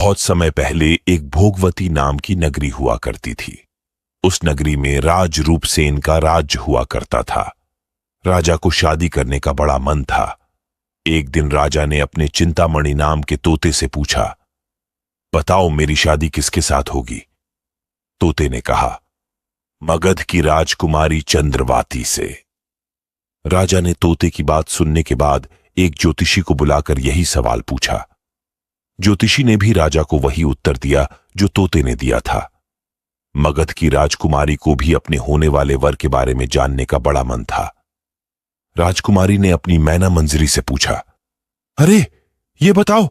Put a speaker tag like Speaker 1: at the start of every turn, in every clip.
Speaker 1: बहुत समय पहले एक भोगवती नाम की नगरी हुआ करती थी। उस नगरी में राज रूपसेन का राज्य हुआ करता था। राजा को शादी करने का बड़ा मन था। एक दिन राजा ने अपने चिंतामणि नाम के तोते से पूछा, बताओ मेरी शादी किसके साथ होगी? तोते ने कहा, मगध की राजकुमारी चंद्रवाती से। राजा ने तोते की बात सुनने के बाद एक ज्योतिषी को बुलाकर यही सवाल पूछा। ज्योतिषी ने भी राजा को वही उत्तर दिया जो तोते ने दिया था। मगध की राजकुमारी को भी अपने होने वाले वर के बारे में जानने का बड़ा मन था। राजकुमारी ने अपनी मैना मंजरी से पूछा, अरे ये बताओ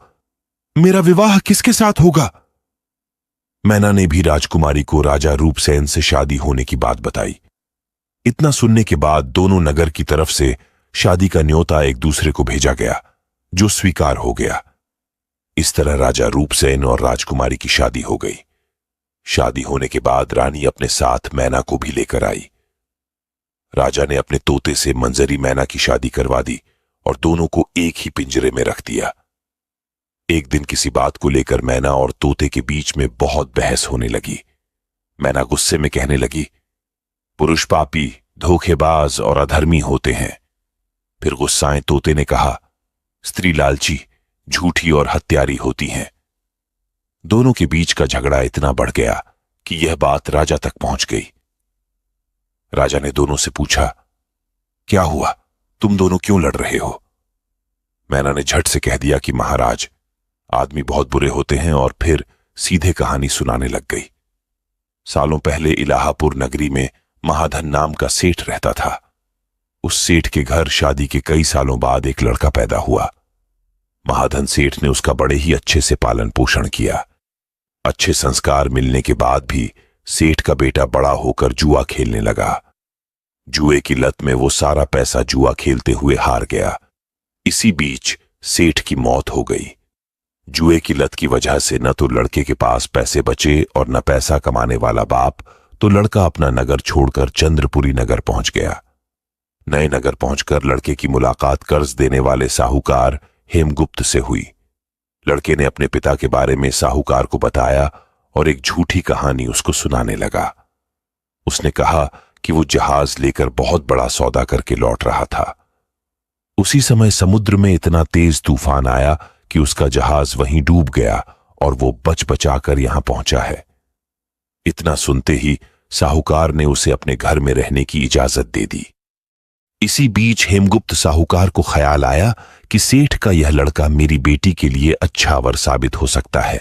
Speaker 1: मेरा विवाह किसके साथ होगा? मैना ने भी राजकुमारी को राजा रूपसेन से शादी होने की बात बताई। इतना सुनने के बाद दोनों नगर की तरफ से शादी का न्योता एक दूसरे को भेजा गया, जो स्वीकार हो गया। इस तरह राजा रूपसेन और राजकुमारी की शादी हो गई। शादी होने के बाद रानी अपने साथ मैना को भी लेकर आई। राजा ने अपने तोते से मंजरी मैना की शादी करवा दी और दोनों को एक ही पिंजरे में रख दिया। एक दिन किसी बात को लेकर मैना और तोते के बीच में बहुत बहस होने लगी। मैना गुस्से में कहने लगी, पुरुष पापी, धोखेबाज और अधर्मी होते हैं। फिर गुस्साए तोते ने कहा, स्त्री लालची, झूठी और हत्यारी होती हैं। दोनों के बीच का झगड़ा इतना बढ़ गया कि यह बात राजा तक पहुंच गई। राजा ने दोनों से पूछा, क्या हुआ, तुम दोनों क्यों लड़ रहे हो? मैना ने झट से कह दिया कि महाराज, आदमी बहुत बुरे होते हैं, और फिर सीधे कहानी सुनाने लग गई। सालों पहले इलाहापुर नगरी में महाधन नाम का सेठ रहता था। उस सेठ के घर शादी के कई सालों बाद एक लड़का पैदा हुआ। महाधन सेठ ने उसका बड़े ही अच्छे से पालन पोषण किया। अच्छे संस्कार मिलने के बाद भी सेठ का बेटा बड़ा होकर जुआ खेलने लगा। जुए की लत में वो सारा पैसा जुआ खेलते हुए हार गया। इसी बीच सेठ की मौत हो गई। जुए की लत की वजह से न तो लड़के के पास पैसे बचे और न पैसा कमाने वाला बाप, तो लड़का अपना नगर छोड़कर चंद्रपुरी नगर पहुंच गया। नए नगर पहुंचकर लड़के की मुलाकात कर्ज देने वाले साहूकार हेमगुप्त से हुई। लड़के ने अपने पिता के बारे में साहूकार को बताया और एक झूठी कहानी उसको सुनाने लगा। उसने कहा कि वो जहाज लेकर बहुत बड़ा सौदा करके लौट रहा था। उसी समय समुद्र में इतना तेज तूफान आया कि उसका जहाज वहीं डूब गया और वो बच बचाकर यहां पहुंचा है। इतना सुनते ही साहूकार ने उसे अपने घर में रहने की इजाजत दे दी। इसी बीच हेमगुप्त साहूकार को ख्याल आया कि सेठ का यह लड़का मेरी बेटी के लिए अच्छा वर साबित हो सकता है।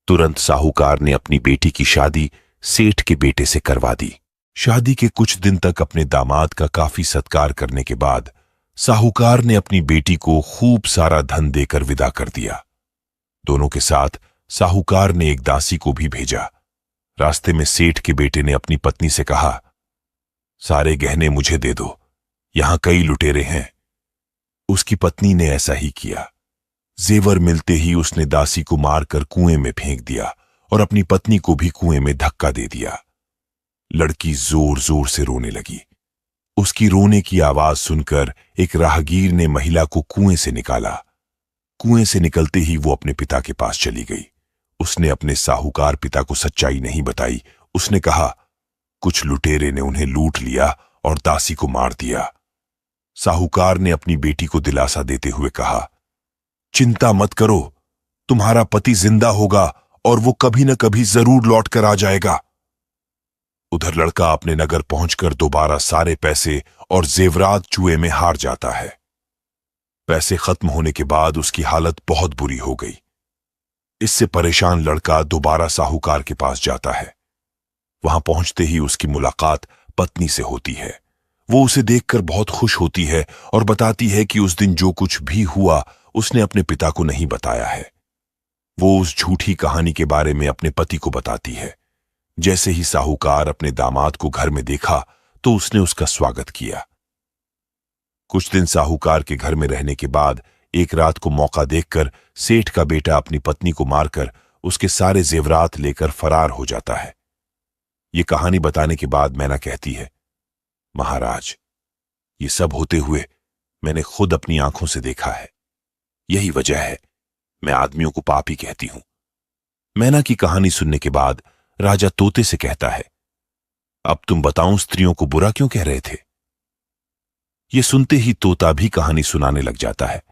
Speaker 1: तुरंत साहूकार ने अपनी बेटी की शादी सेठ के बेटे से करवा दी। शादी के कुछ दिन तक अपने दामाद का काफी सत्कार करने के बाद साहूकार ने अपनी बेटी को खूब सारा धन देकर विदा कर दिया। दोनों के साथ साहूकार ने एक दासी को भी भेजा। रास्ते में सेठ के बेटे ने अपनी पत्नी से कहा, सारे गहने मुझे दे दो, यहां कई लुटेरे हैं। उसकी पत्नी ने ऐसा ही किया। जेवर मिलते ही उसने दासी को मारकर कुएं में फेंक दिया और अपनी पत्नी को भी कुएं में धक्का दे दिया। लड़की जोर जोर से रोने लगी। उसकी रोने की आवाज सुनकर एक राहगीर ने महिला को कुएं से निकाला। कुएं से निकलते ही वो अपने पिता के पास चली गई। उसने अपने साहूकार पिता को सच्चाई नहीं बताई। उसने कहा, कुछ लुटेरे ने उन्हें लूट लिया और दासी को मार दिया। साहूकार ने अपनी बेटी को दिलासा देते हुए कहा, चिंता मत करो, तुम्हारा पति जिंदा होगा और वो कभी न कभी जरूर लौट कर आ जाएगा। उधर लड़का अपने नगर पहुंचकर दोबारा सारे पैसे और जेवरात जुए में हार जाता है। पैसे खत्म होने के बाद उसकी हालत बहुत बुरी हो गई। इससे परेशान लड़का दोबारा साहूकार के पास जाता है। वहां पहुंचते ही उसकी मुलाकात पत्नी से होती है। वो उसे देखकर बहुत खुश होती है और बताती है कि उस दिन जो कुछ भी हुआ उसने अपने पिता को नहीं बताया है। वो उस झूठी कहानी के बारे में अपने पति को बताती है। जैसे ही साहूकार अपने दामाद को घर में देखा तो उसने उसका स्वागत किया। कुछ दिन साहूकार के घर में रहने के बाद एक रात को मौका देखकर सेठ का बेटा अपनी पत्नी को मारकर उसके सारे जेवरात लेकर फरार हो जाता है। ये कहानी बताने के बाद मैना कहती है, महाराज, ये सब होते हुए मैंने खुद अपनी आंखों से देखा है। यही वजह है मैं आदमियों को पापी कहती हूं। मैना की कहानी सुनने के बाद राजा तोते से कहता है, अब तुम बताओ स्त्रियों को बुरा क्यों कह रहे थे? यह सुनते ही तोता भी कहानी सुनाने लग जाता है।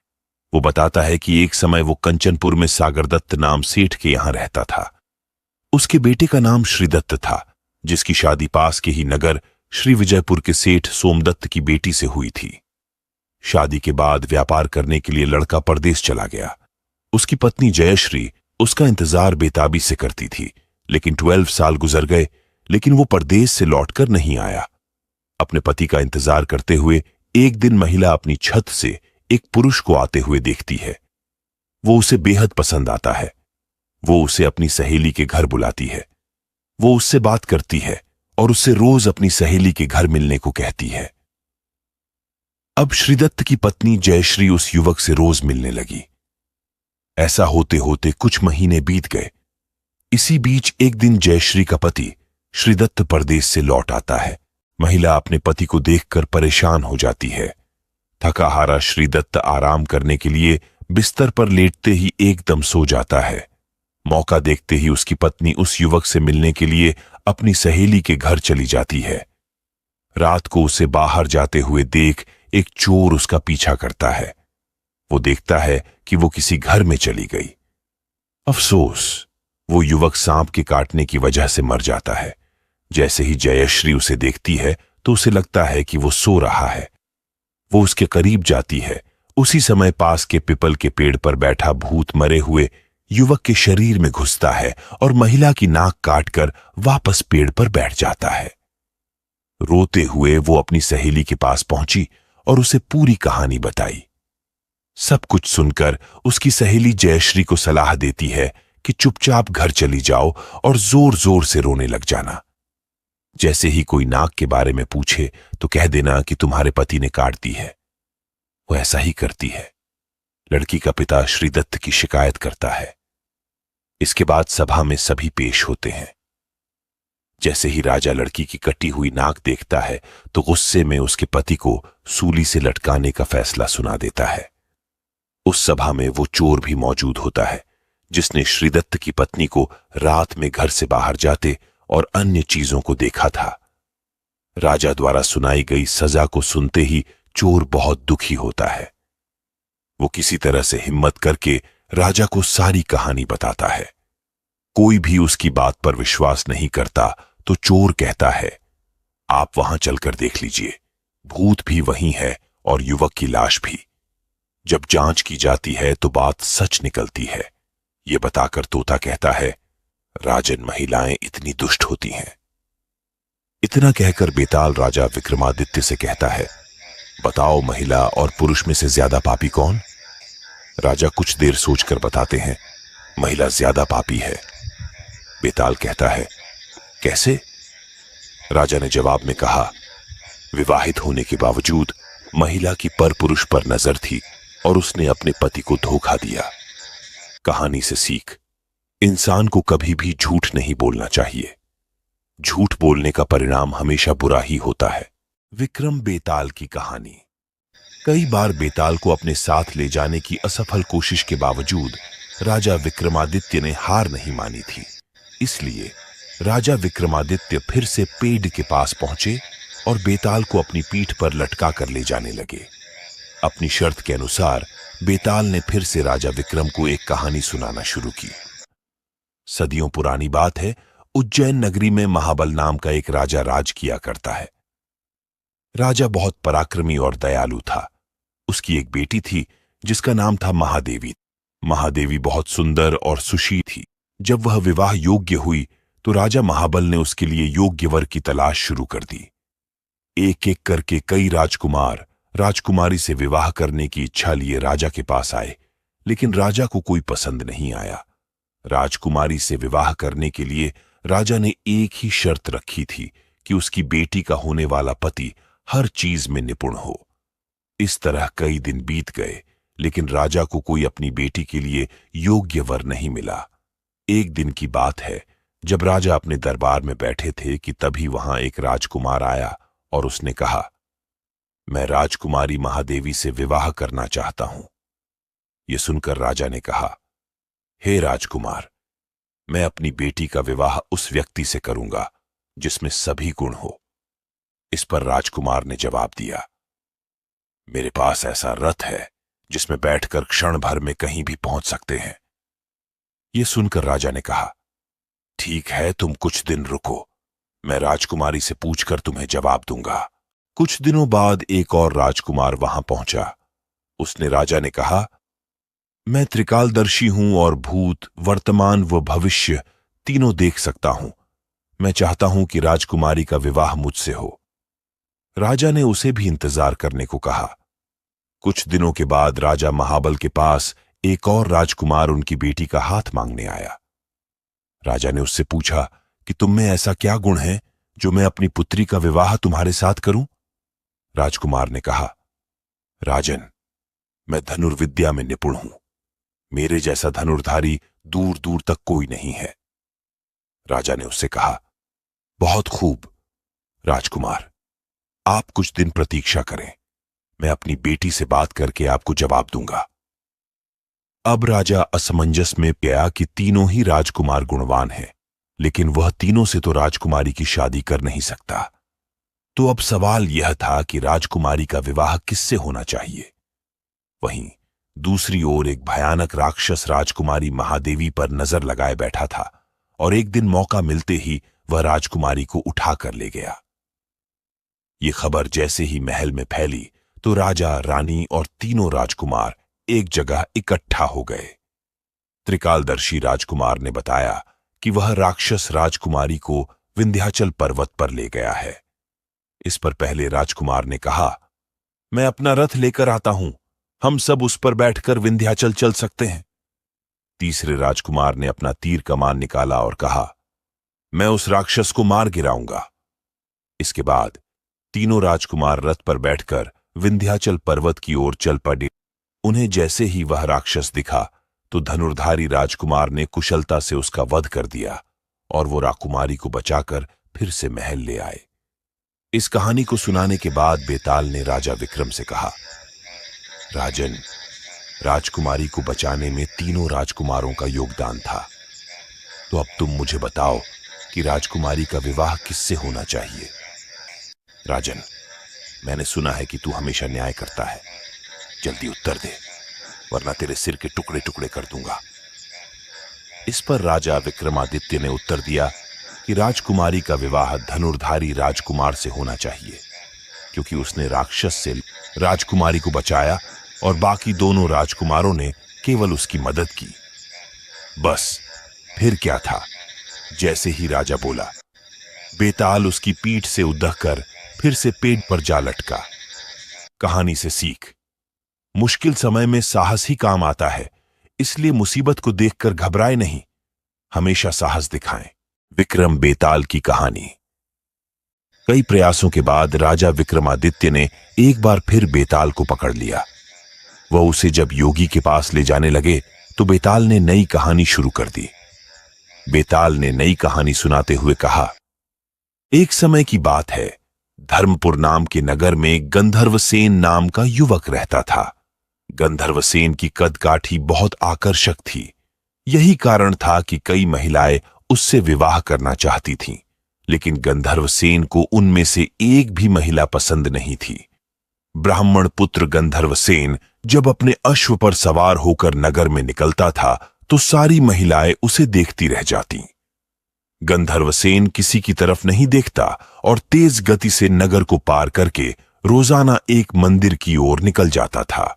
Speaker 1: वो बताता है कि एक समय वो कंचनपुर में सागरदत्त नाम सेठ के यहां रहता था। उसके बेटे का नाम श्रीदत्त था, जिसकी शादी पास के ही नगर श्री विजयपुर के सेठ सोमदत्त की बेटी से हुई थी। शादी के बाद व्यापार करने के लिए लड़का परदेश चला गया। उसकी पत्नी जयश्री उसका इंतजार बेताबी से करती थी, लेकिन 12 साल गुजर गए, लेकिन वो परदेश से लौटकर नहीं आया। अपने पति का इंतजार करते हुए एक दिन महिला अपनी छत से एक पुरुष को आते हुए देखती है। वो उसे बेहद पसंद आता है। वो उसे अपनी सहेली के घर बुलाती है। वो उससे बात करती है और उससे रोज अपनी सहेली के घर मिलने को कहती है। अब श्रीदत्त की पत्नी जयश्री उस युवक से रोज मिलने लगी। ऐसा होते होते कुछ महीने बीत गए। इसी बीच एक दिन जयश्री का पति श्रीदत्त परदेश से लौट आता है। महिला अपने पति को देखकर परेशान हो जाती है। थका हारा श्रीदत्त आराम करने के लिए बिस्तर पर लेटते ही एकदम सो जाता है। मौका देखते ही उसकी पत्नी उस युवक से मिलने के लिए अपनी सहेली के घर चली जाती है। रात को उसे बाहर जाते हुए देख एक चोर उसका पीछा करता है। वो देखता है कि वो किसी घर में चली गई। अफसोस, वो युवक सांप के काटने की वजह से मर जाता है। जैसे ही जयश्री उसे देखती है तो उसे लगता है कि वो सो रहा है। वो उसके करीब जाती है। उसी समय पास के पीपल के पेड़ पर बैठा भूत मरे हुए युवक के शरीर में घुसता है और महिला की नाक काटकर वापस पेड़ पर बैठ जाता है। रोते हुए वो अपनी सहेली के पास पहुंची और उसे पूरी कहानी बताई। सब कुछ सुनकर उसकी सहेली जयश्री को सलाह देती है कि चुपचाप घर चली जाओ और जोर जोर से रोने लग जाना। जैसे ही कोई नाक के बारे में पूछे तो कह देना कि तुम्हारे पति ने काट दी है। वो ऐसा ही करती है। लड़की का पिता श्रीदत्त की शिकायत करता है। इसके बाद सभा में सभी पेश होते हैं। जैसे ही राजा लड़की की कटी हुई नाक देखता है तो गुस्से में उसके पति को सूली से लटकाने का फैसला सुना देता है। उस सभा में वो चोर भी मौजूद होता है, जिसने श्रीदत्त की पत्नी को रात में घर से बाहर जाते और अन्य चीजों को देखा था। राजा द्वारा सुनाई गई सजा को सुनते ही चोर बहुत दुखी होता है। वो किसी तरह से हिम्मत करके राजा को सारी कहानी बताता है। कोई भी उसकी बात पर विश्वास नहीं करता तो चोर कहता है, आप वहां चलकर देख लीजिए, भूत भी वहीं है और युवक की लाश भी। जब जांच की जाती है तो बात सच निकलती है। ये बताकर तोता कहता है, राजन, महिलाएं इतनी दुष्ट होती हैं। इतना कहकर बेताल राजा विक्रमादित्य से कहता है, बताओ महिला और पुरुष में से ज्यादा पापी कौन? राजा कुछ देर सोचकर बताते हैं, महिला ज्यादा पापी है। बेताल कहता है, कैसे? राजा ने जवाब में कहा, विवाहित होने के बावजूद महिला की पर पुरुष पर नजर थी और उसने अपने पति को धोखा दिया। कहानी से सीख, इंसान को कभी भी झूठ नहीं बोलना चाहिए। झूठ बोलने का परिणाम हमेशा बुरा ही होता है। विक्रम बेताल की कहानी। कई बार बेताल को अपने साथ ले जाने की असफल कोशिश के बावजूद राजा विक्रमादित्य ने हार नहीं मानी थी। इसलिए राजा विक्रमादित्य फिर से पेड़ के पास पहुंचे और बेताल को अपनी पीठ पर लटका कर ले जाने लगे। अपनी शर्त के अनुसार बेताल ने फिर से राजा विक्रम को एक कहानी सुनाना शुरू की। सदियों पुरानी बात है, उज्जैन नगरी में महाबल नाम का एक राजा राज किया करता है। राजा बहुत पराक्रमी और दयालु था। उसकी एक बेटी थी जिसका नाम था महादेवी। महादेवी बहुत सुंदर और सुशील थी। जब वह विवाह योग्य हुई तो राजा महाबल ने उसके लिए योग्य वर की तलाश शुरू कर दी। एक एक करके कई राजकुमार राजकुमारी से विवाह करने की इच्छा लिए राजा के पास आए, लेकिन राजा को कोई पसंद नहीं आया। राजकुमारी से विवाह करने के लिए राजा ने एक ही शर्त रखी थी कि उसकी बेटी का होने वाला पति हर चीज में निपुण हो। इस तरह कई दिन बीत गए, लेकिन राजा को कोई अपनी बेटी के लिए योग्य वर नहीं मिला। एक दिन की बात है, जब राजा अपने दरबार में बैठे थे कि तभी वहां एक राजकुमार आया और उसने कहा, मैं राजकुमारी महादेवी से विवाह करना चाहता हूं। यह सुनकर राजा ने कहा, हे राजकुमार, मैं अपनी बेटी का विवाह उस व्यक्ति से करूंगा जिसमें सभी गुण हो। इस पर राजकुमार ने जवाब दिया, मेरे पास ऐसा रथ है जिसमें बैठकर क्षण भर में कहीं भी पहुंच सकते हैं। यह सुनकर राजा ने कहा, ठीक है, तुम कुछ दिन रुको, मैं राजकुमारी से पूछकर तुम्हें जवाब दूंगा। कुछ दिनों बाद एक और राजकुमार वहां पहुंचा। उसने राजा ने कहा, मैं त्रिकालदर्शी हूं और भूत, वर्तमान व भविष्य तीनों देख सकता हूं। मैं चाहता हूं कि राजकुमारी का विवाह मुझसे हो। राजा ने उसे भी इंतजार करने को कहा। कुछ दिनों के बाद राजा महाबल के पास एक और राजकुमार उनकी बेटी का हाथ मांगने आया। राजा ने उससे पूछा कि तुम में ऐसा क्या गुण है जो मैं अपनी पुत्री का विवाह तुम्हारे साथ करूं? राजकुमार ने कहा, राजन, मैं धनुर्विद्या में निपुण हूं। मेरे जैसा धनुर्धारी दूर दूर तक कोई नहीं है। राजा ने उससे कहा, बहुत खूब राजकुमार, आप कुछ दिन प्रतीक्षा करें, मैं अपनी बेटी से बात करके आपको जवाब दूंगा। अब राजा असमंजस में गया कि तीनों ही राजकुमार गुणवान हैं, लेकिन वह तीनों से तो राजकुमारी की शादी कर नहीं सकता। तो अब सवाल यह था कि राजकुमारी का विवाह किससे होना चाहिए। वहीं दूसरी ओर एक भयानक राक्षस राजकुमारी महादेवी पर नजर लगाए बैठा था और एक दिन मौका मिलते ही वह राजकुमारी को उठा कर ले गया। ये खबर जैसे ही महल में फैली तो राजा, रानी और तीनों राजकुमार एक जगह इकट्ठा हो गए। त्रिकालदर्शी राजकुमार ने बताया कि वह राक्षस राजकुमारी को विंध्याचल पर्वत पर ले गया है। इस पर पहले राजकुमार ने कहा, मैं अपना रथ लेकर आता हूं, हम सब उस पर बैठकर विंध्याचल चल सकते हैं। तीसरे राजकुमार ने अपना तीर कमान निकाला और कहा, मैं उस राक्षस को मार गिराऊंगा। इसके बाद तीनों राजकुमार रथ पर बैठकर विंध्याचल पर्वत की ओर चल पड़े। उन्हें जैसे ही वह राक्षस दिखा तो धनुर्धारी राजकुमार ने कुशलता से उसका वध कर दिया और वो राजकुमारी को बचाकर फिर से महल ले आए। इस कहानी को सुनाने के बाद बेताल ने राजा विक्रम से कहा, राजन, राजकुमारी को बचाने में तीनों राजकुमारों का योगदान था। तो अब तुम मुझे बताओ कि राजकुमारी का विवाह किससे होना चाहिए। राजन, मैंने सुना है कि तू हमेशा न्याय करता है, जल्दी उत्तर दे वरना तेरे सिर के टुकड़े टुकड़े कर दूंगा। इस पर राजा विक्रमादित्य ने उत्तर दिया कि राजकुमारी का विवाह धनुर्धारी राजकुमार से होना चाहिए, क्योंकि उसने राक्षस से राजकुमारी को बचाया और बाकी दोनों राजकुमारों ने केवल उसकी मदद की। बस फिर क्या था, जैसे ही राजा बोला, बेताल उसकी पीठ से उदहकर फिर से पेड़ पर जा लटका। कहानी से सीख, मुश्किल समय में साहस ही काम आता है, इसलिए मुसीबत को देखकर घबराए नहीं, हमेशा साहस दिखाएं। विक्रम बेताल की कहानी। कई प्रयासों के बाद राजा विक्रमादित्य ने एक बार फिर बेताल को पकड़ लिया। वह उसे जब योगी के पास ले जाने लगे तो बेताल ने नई कहानी शुरू कर दी। बेताल ने नई कहानी सुनाते हुए कहा, एक समय की बात है, धर्मपुर नाम के नगर में गंधर्वसेन नाम का युवक रहता था। गंधर्वसेन की कदकाठी बहुत आकर्षक थी। यही कारण था कि कई महिलाएं उससे विवाह करना चाहती थीं, लेकिन गंधर्वसेन को उनमें से एक भी महिला पसंद नहीं थी। ब्राह्मण पुत्र गंधर्वसेन जब अपने अश्व पर सवार होकर नगर में निकलता था तो सारी महिलाएं उसे देखती रह जातीं। गंधर्वसेन किसी की तरफ नहीं देखता और तेज गति से नगर को पार करके रोजाना एक मंदिर की ओर निकल जाता था।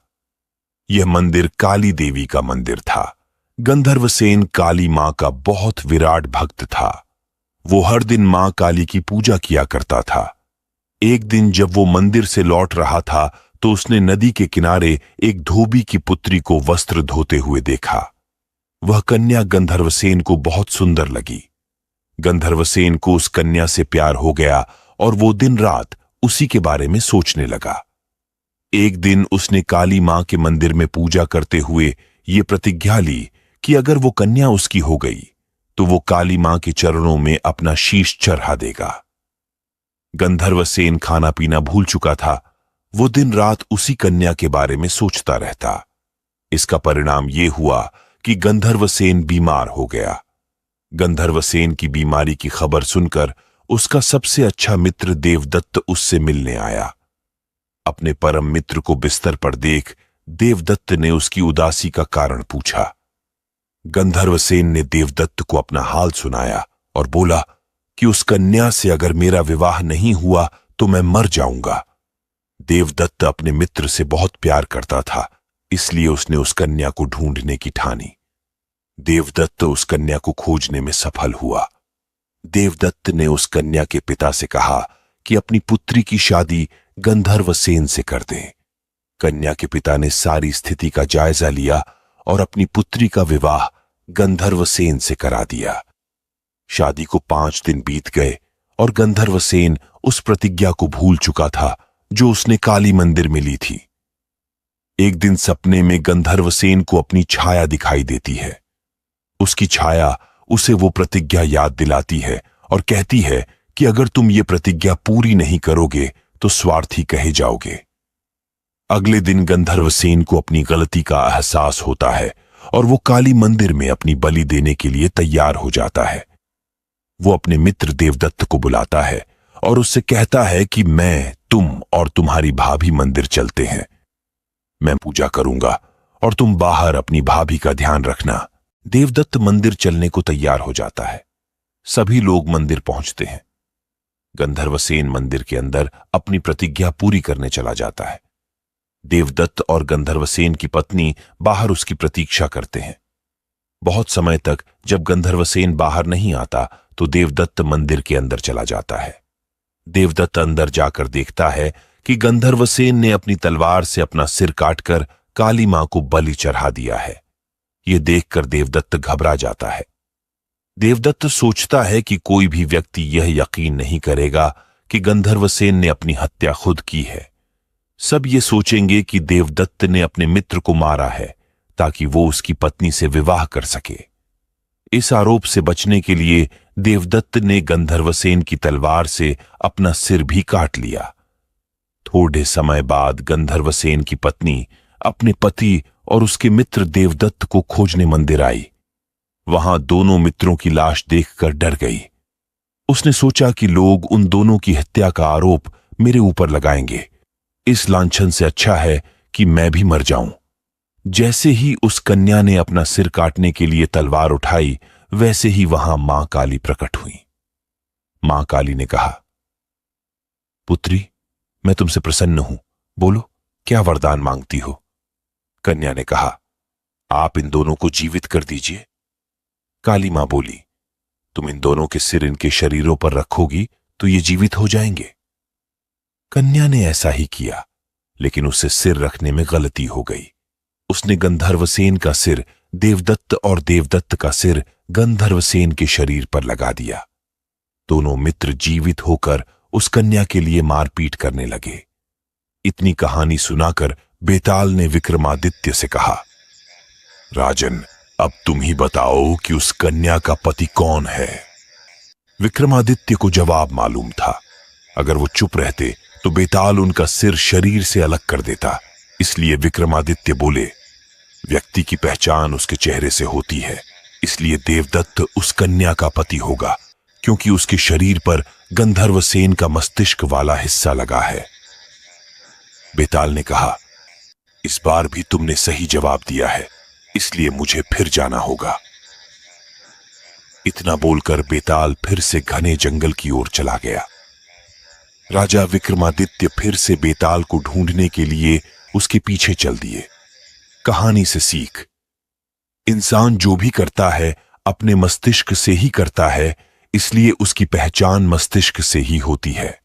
Speaker 1: यह मंदिर काली देवी का मंदिर था। गंधर्वसेन काली मां का बहुत विराट भक्त था। वो हर दिन मां काली की पूजा किया करता था। एक दिन जब वो मंदिर से लौट रहा था तो उसने नदी के किनारे एक धोबी की पुत्री को वस्त्र धोते हुए देखा। वह कन्या गंधर्वसेन को बहुत सुंदर लगी। गंधर्वसेन को उस कन्या से प्यार हो गया और वो दिन रात उसी के बारे में सोचने लगा। एक दिन उसने काली मां के मंदिर में पूजा करते हुए ये प्रतिज्ञा ली कि अगर वो कन्या उसकी हो गई तो वो काली मां के चरणों में अपना शीश चढ़ा देगा। गंधर्वसेन खाना पीना भूल चुका था। वो दिन रात उसी कन्या के बारे में सोचता रहता। इसका परिणाम ये हुआ कि गंधर्वसेन बीमार हो गया। गंधर्वसेन की बीमारी की खबर सुनकर उसका सबसे अच्छा मित्र देवदत्त उससे मिलने आया। अपने परम मित्र को बिस्तर पर देख देवदत्त ने उसकी उदासी का कारण पूछा। गंधर्वसेन ने देवदत्त को अपना हाल सुनाया और बोला कि उस कन्या से अगर मेरा विवाह नहीं हुआ तो मैं मर जाऊंगा। देवदत्त अपने मित्र से बहुत प्यार करता था, इसलिए उसने उस कन्या को ढूंढने की ठानी। देवदत्त उस कन्या को खोजने में सफल हुआ। देवदत्त ने उस कन्या के पिता से कहा कि अपनी पुत्री की शादी गंधर्वसेन से कर दें। कन्या के पिता ने सारी स्थिति का जायजा लिया और अपनी पुत्री का विवाह गंधर्वसेन से करा दिया। शादी को 5 दिन बीत गए और गंधर्वसेन उस प्रतिज्ञा को भूल चुका था जो उसने काली मंदिर में ली थी। एक दिन सपने में गंधर्वसेन को अपनी छाया दिखाई देती है। उसकी छाया उसे वो प्रतिज्ञा याद दिलाती है और कहती है कि अगर तुम ये प्रतिज्ञा पूरी नहीं करोगे तो स्वार्थी कहे जाओगे। अगले दिन गंधर्वसेन को अपनी गलती का एहसास होता है और वो काली मंदिर में अपनी बलि देने के लिए तैयार हो जाता है। वो अपने मित्र देवदत्त को बुलाता है और उससे कहता है कि मैं, तुम और तुम्हारी भाभी मंदिर चलते हैं। मैं पूजा करूंगा और तुम बाहर अपनी भाभी का ध्यान रखना। देवदत्त मंदिर चलने को तैयार हो जाता है। सभी लोग मंदिर पहुंचते हैं। गंधर्वसेन मंदिर के अंदर अपनी प्रतिज्ञा पूरी करने चला जाता है। देवदत्त और गंधर्वसेन की पत्नी बाहर उसकी प्रतीक्षा करते हैं। बहुत समय तक जब गंधर्वसेन बाहर नहीं आता तो देवदत्त मंदिर के अंदर चला जाता है। देवदत्त अंदर जाकर देखता है कि गंधर्वसेन ने अपनी तलवार से अपना सिर काटकर काली मां को बलि चढ़ा दिया है। यह देखकर देवदत्त घबरा जाता है। देवदत्त सोचता है कि कोई भी व्यक्ति यह यकीन नहीं करेगा कि गंधर्वसेन ने अपनी हत्या खुद की है। सब ये सोचेंगे कि देवदत्त ने अपने मित्र को मारा है ताकि वो उसकी पत्नी से विवाह कर सके। इस आरोप से बचने के लिए देवदत्त ने गंधर्वसेन की तलवार से अपना सिर भी काट लिया। थोड़े समय बाद गंधर्वसेन की पत्नी अपने पति और उसके मित्र देवदत्त को खोजने मंदिर आई। वहां दोनों मित्रों की लाश देखकर डर गई। उसने सोचा कि लोग उन दोनों की हत्या का आरोप मेरे ऊपर लगाएंगे। इस लांछन से अच्छा है कि मैं भी मर जाऊं। जैसे ही उस कन्या ने अपना सिर काटने के लिए तलवार उठाई, वैसे ही वहां मां काली प्रकट हुई। मां काली ने कहा, पुत्री, मैं तुमसे प्रसन्न हूं। बोलो, क्या वरदान मांगती हो? कन्या ने कहा, आप इन दोनों को जीवित कर दीजिए। काली मां बोली, तुम इन दोनों के सिर इनके शरीरों पर रखोगी तो ये जीवित हो जाएंगे। कन्या ने ऐसा ही किया, लेकिन उसे सिर रखने में गलती हो गई। उसने गंधर्वसेन का सिर देवदत्त और देवदत्त का सिर गंधर्वसेन के शरीर पर लगा दिया। दोनों मित्र जीवित होकर उस कन्या के लिए मारपीट करने लगे। इतनी कहानी सुनाकर बेताल ने विक्रमादित्य से कहा, राजन, अब तुम ही बताओ कि उस कन्या का पति कौन है? विक्रमादित्य को जवाब मालूम था। अगर वो चुप रहते तो बेताल उनका सिर शरीर से अलग कर देता। इसलिए विक्रमादित्य बोले, व्यक्ति की पहचान उसके चेहरे से होती है, इसलिए देवदत्त उस कन्या का पति होगा, क्योंकि उसके शरीर पर गंधर्वसेन का मस्तिष्क वाला हिस्सा लगा है। बेताल ने कहा, इस बार भी तुमने सही जवाब दिया है, इसलिए मुझे फिर जाना होगा। इतना बोलकर बेताल फिर से घने जंगल की ओर चला गया। राजा विक्रमादित्य फिर से बेताल को ढूंढने के लिए उसके पीछे चल दिए। कहानी से सीख, इंसान जो भी करता है अपने मस्तिष्क से ही करता है, इसलिए उसकी पहचान मस्तिष्क से ही होती है।